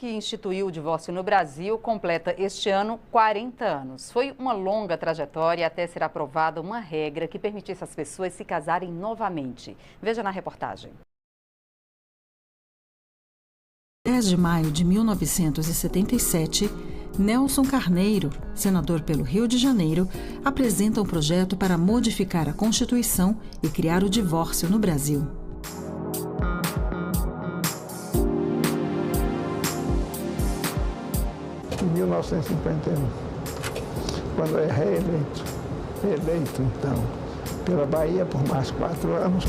que instituiu o divórcio no Brasil completa este ano 40 anos. Foi uma longa trajetória até ser aprovada uma regra que permitisse às pessoas se casarem novamente. Veja na reportagem. 10 de maio de 1977, Nelson Carneiro, senador pelo Rio de Janeiro, apresenta um projeto para modificar a Constituição e criar o divórcio no Brasil. Em 1951, quando é reeleito então, pela Bahia por mais 4 anos,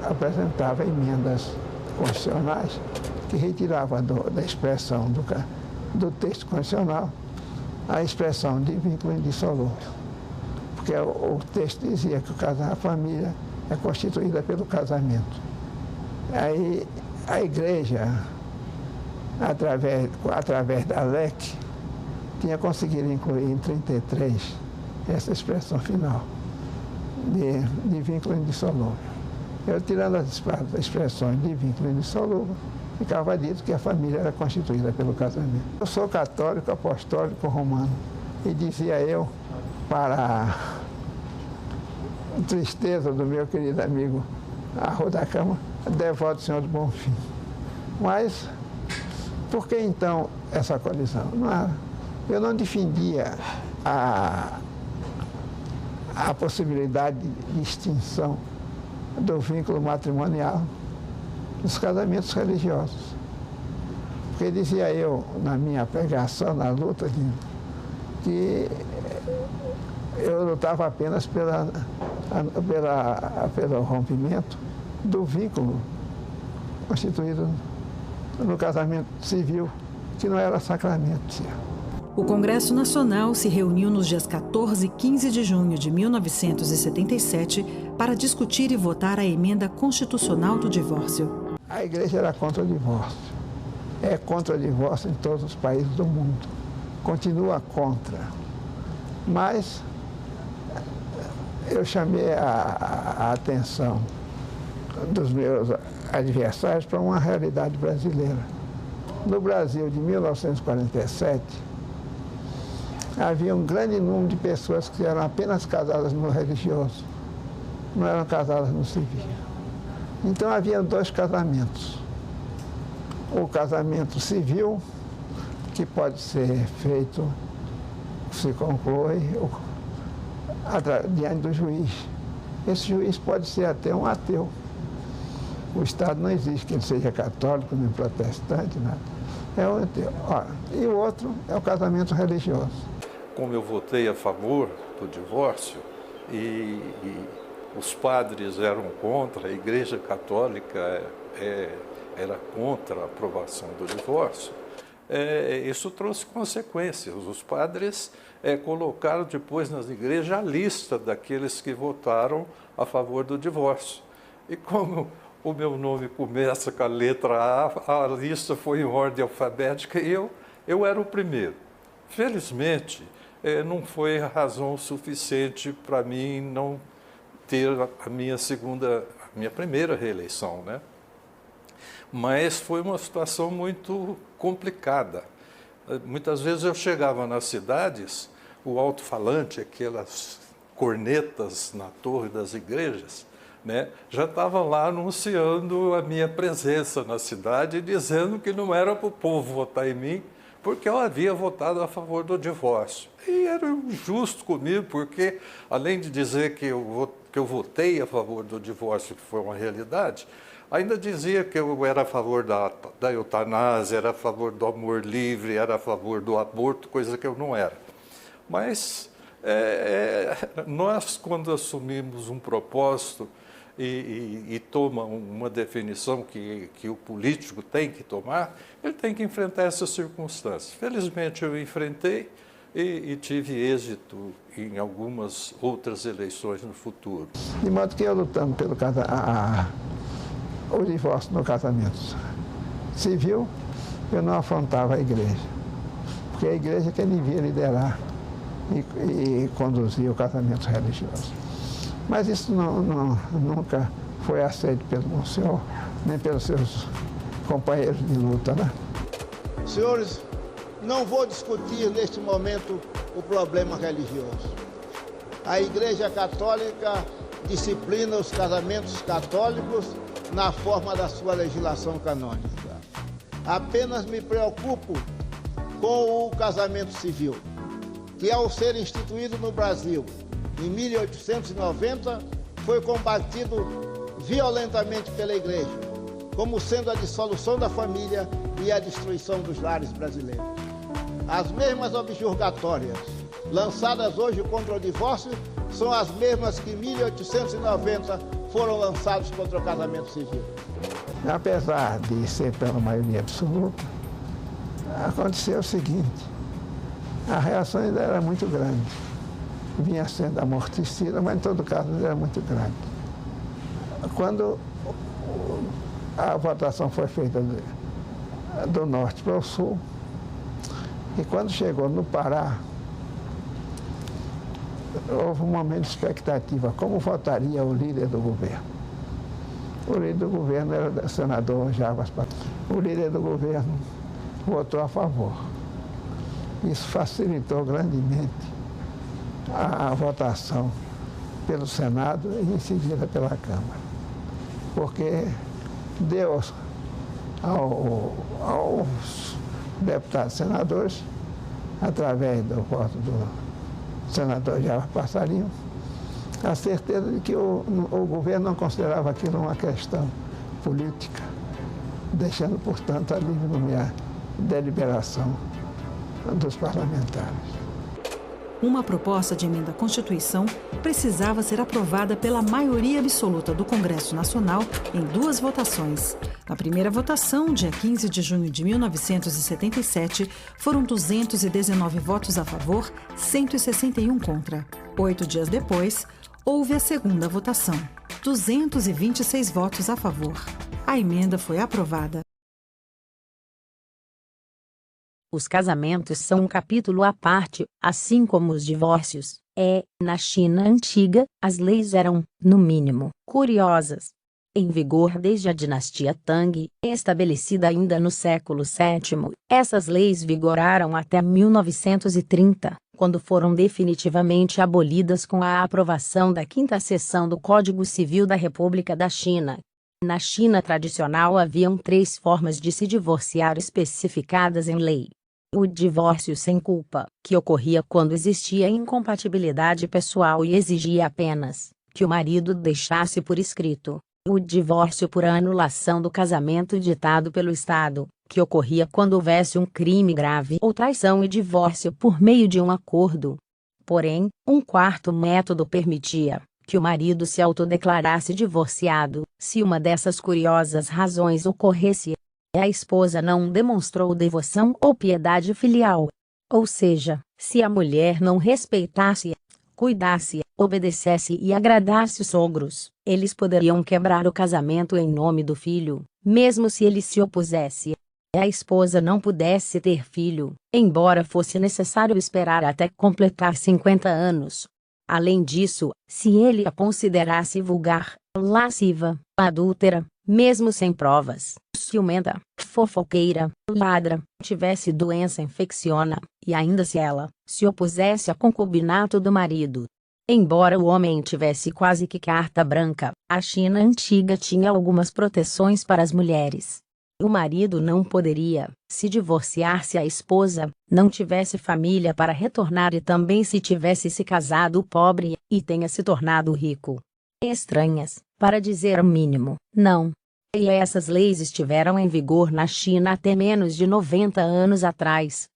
apresentava emendas constitucionais que retiravam da expressão do texto constitucional a expressão de vínculo indissolúvel. Porque o texto dizia que a família é constituída pelo casamento. Aí a igreja, através da LEC, tinha conseguido incluir em 33 essa expressão final de vínculo indissolúvel. Eu, tirando as expressões de vínculo indissolúvel, ficava dito que a família era constituída pelo casamento. Eu sou católico, apostólico, romano, e dizia eu, para a tristeza do meu querido amigo Arro da Cama, devoto do Senhor do Bonfim. Mas, por que então essa colisão? Eu não defendia a possibilidade de extinção do vínculo matrimonial nos casamentos religiosos. Porque dizia eu, na minha pregação, na luta, que eu lutava apenas pelo rompimento do vínculo constituído no casamento civil, que não era sacramento. O Congresso Nacional se reuniu nos dias 14 e 15 de junho de 1977 para discutir e votar a emenda constitucional do divórcio. A igreja era contra o divórcio. É contra o divórcio em todos os países do mundo. Continua contra. Mas eu chamei a atenção dos meus adversários para uma realidade brasileira. No Brasil de 1947, havia um grande número de pessoas que eram apenas casadas no religioso, não eram casadas no civil. Então havia 2 casamentos. O casamento civil, que pode ser feito, se conclui, diante do juiz. Esse juiz pode ser até um ateu. O Estado não exige que ele seja católico, nem protestante, nada. É um ateu. E o outro é o casamento religioso. Como eu votei a favor do divórcio e os padres eram contra, a Igreja Católica era contra a aprovação do divórcio, isso trouxe consequências. Os padres colocaram depois nas igrejas a lista daqueles que votaram a favor do divórcio. E como o meu nome começa com a letra A lista foi em ordem alfabética e eu era o primeiro. Felizmente, não foi razão suficiente para mim não ter a minha primeira reeleição, né? Mas foi uma situação muito complicada. Muitas vezes eu chegava nas cidades, o alto-falante, aquelas cornetas na torre das igrejas, né, já estavam lá anunciando a minha presença na cidade, dizendo que não era para o povo votar em mim, porque eu havia votado a favor do divórcio. E era injusto comigo, porque além de dizer que eu votei a favor do divórcio, que foi uma realidade, ainda dizia que eu era a favor da eutanásia, era a favor do amor livre, era a favor do aborto, coisa que eu não era. Mas nós, quando assumimos um propósito e toma uma definição que o político tem que tomar, ele tem que enfrentar essas circunstâncias. Felizmente eu enfrentei e tive êxito em algumas outras eleições no futuro. De modo que eu lutando pelo o divórcio no casamento civil, eu não afrontava a igreja, porque a igreja é quem devia liderar e conduzir o casamento religioso. Mas isso nunca foi aceito pelo Monsenhor, nem pelos seus companheiros de luta, né? Senhores, não vou discutir neste momento o problema religioso. A Igreja Católica disciplina os casamentos católicos na forma da sua legislação canônica. Apenas me preocupo com o casamento civil, que ao ser instituído no Brasil em 1890, foi combatido violentamente pela Igreja, como sendo a dissolução da família e a destruição dos lares brasileiros. As mesmas objurgatórias lançadas hoje contra o divórcio são as mesmas que em 1890 foram lançadas contra o casamento civil. Apesar de ser pela maioria absoluta, aconteceu o seguinte: a reação ainda era muito grande. Vinha sendo amortecida, mas em todo caso era muito grande. Quando a votação foi feita do norte para o sul, e quando chegou no Pará, houve um momento de expectativa, como votaria o líder do governo. O líder do governo era o senador Jarbas Patrick. O líder do governo votou a favor. Isso facilitou grandemente a votação pelo Senado e em seguida pela Câmara, porque deu aos deputados e senadores, através do voto do senador Jarbas Passarinho, a certeza de que o governo não considerava aquilo uma questão política, deixando, portanto, a livre deliberação dos parlamentares. Uma proposta de emenda à Constituição precisava ser aprovada pela maioria absoluta do Congresso Nacional em 2 votações. Na primeira votação, dia 15 de junho de 1977, foram 219 votos a favor, 161 contra. 8 dias depois, houve a segunda votação, 226 votos a favor. A emenda foi aprovada. Os casamentos são um capítulo à parte, assim como os divórcios. Na China antiga, as leis eram, no mínimo, curiosas. Em vigor desde a dinastia Tang, estabelecida ainda no século VII, essas leis vigoraram até 1930, quando foram definitivamente abolidas com a aprovação da 5ª seção do Código Civil da República da China. Na China tradicional haviam 3 formas de se divorciar especificadas em lei. O divórcio sem culpa, que ocorria quando existia incompatibilidade pessoal e exigia apenas que o marido deixasse por escrito. O divórcio por anulação do casamento ditado pelo Estado, que ocorria quando houvesse um crime grave ou traição, e divórcio por meio de um acordo. Porém, um 4º método permitia que o marido se autodeclarasse divorciado, se uma dessas curiosas razões ocorresse: a esposa não demonstrou devoção ou piedade filial. Ou seja, se a mulher não respeitasse, cuidasse, obedecesse e agradasse os sogros, eles poderiam quebrar o casamento em nome do filho, mesmo se ele se opusesse. A esposa não pudesse ter filho, embora fosse necessário esperar até completar 50 anos. Além disso, se ele a considerasse vulgar, lasciva, adúltera, mesmo sem provas, ciumenta, fofoqueira, ladra, tivesse doença infecciona, e ainda se ela se opusesse a concubinato do marido. Embora o homem tivesse quase que carta branca, a China antiga tinha algumas proteções para as mulheres. O marido não poderia se divorciar se a esposa não tivesse família para retornar, e também se tivesse se casado pobre e tenha se tornado rico. Estranhas, para dizer o mínimo, não. E essas leis estiveram em vigor na China até menos de 90 anos atrás.